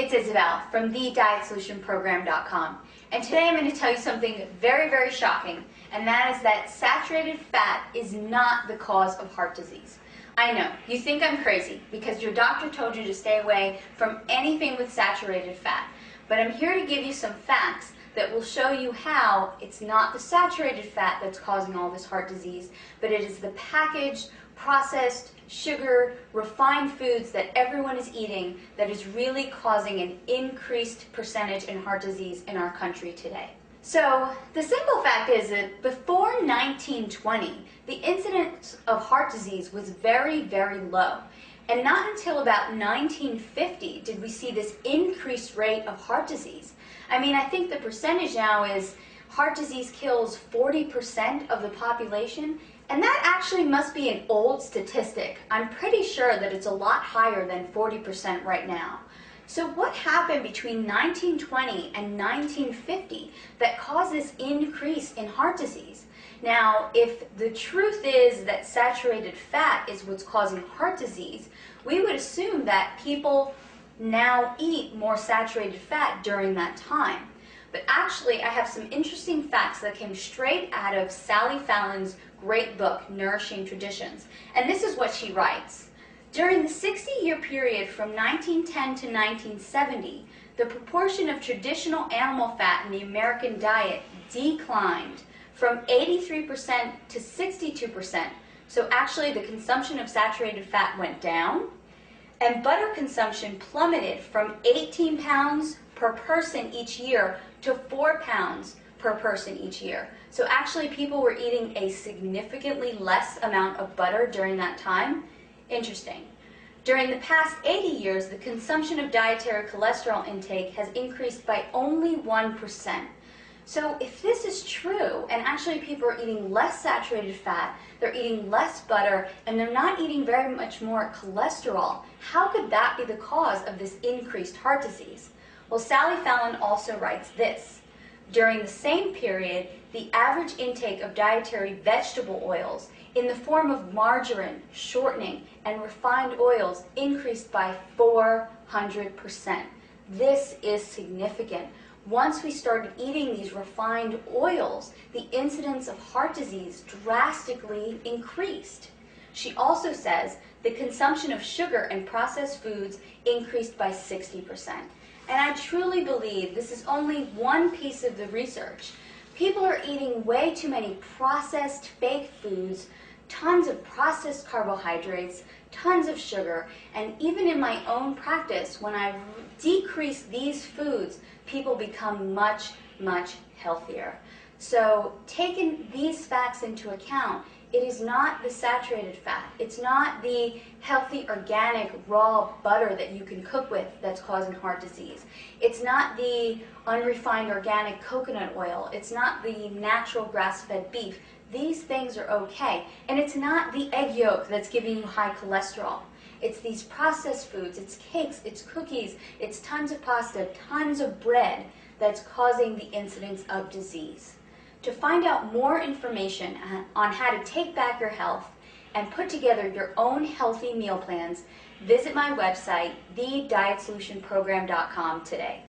it's Isabel from thedietsolutionprogram.com, and today I'm going to tell you something very, very shocking, and that is that saturated fat is not the cause of heart disease. I know, you think I'm crazy because your doctor told you to stay away from anything with saturated fat, but I'm here to give you some facts that will show you how it's not the saturated fat that's causing all this heart disease, but it is the packaged, processed, sugar, refined foods that everyone is eating that is really causing an increased percentage in heart disease in our country today. So the simple fact is that before 1920, the incidence of heart disease was very, very low. And not until about 1950 did we see this increased rate of heart disease. I mean, I think the percentage now is heart disease kills 40% of the population, and that actually must be an old statistic. I'm pretty sure that it's a lot higher than 40% right now. So what happened between 1920 and 1950 that caused this increase in heart disease? Now, if the truth is that saturated fat is what's causing heart disease, we would assume that people now eat more saturated fat during that time. But actually, I have some interesting facts that came straight out of Sally Fallon's great book, Nourishing Traditions. And this is what she writes. During the 60-year period from 1910 to 1970, the proportion of traditional animal fat in the American diet declined from 83% to 62%. So actually, the consumption of saturated fat went down, and butter consumption plummeted from 18 pounds per person each year to 4 pounds per person each year. So actually, people were eating a significantly less amount of butter during that time. Interesting. During the past 80 years, the consumption of dietary cholesterol intake has increased by only 1%. So if this is true, and actually people are eating less saturated fat, they're eating less butter, and they're not eating very much more cholesterol, how could that be the cause of this increased heart disease? Well, Sally Fallon also writes this. During the same period, the average intake of dietary vegetable oils in the form of margarine, shortening, and refined oils increased by 400%. This is significant. Once we started eating these refined oils, the incidence of heart disease drastically increased. She also says the consumption of sugar and processed foods increased by 60%. And I truly believe this is only one piece of the research. People are eating way too many processed fake foods, tons of processed carbohydrates, tons of sugar, and even in my own practice, when I decrease these foods, people become much, much healthier. So taking these facts into account, it is not the saturated fat, it's not the healthy, organic, raw butter that you can cook with that's causing heart disease. It's not the unrefined organic coconut oil. It's not the natural grass-fed beef. These things are okay. And it's not the egg yolk that's giving you high cholesterol. It's these processed foods, it's cakes, it's cookies, it's tons of pasta, tons of bread that's causing the incidence of disease. To find out more information on how to take back your health and put together your own healthy meal plans, visit my website, thedietsolutionprogram.com today.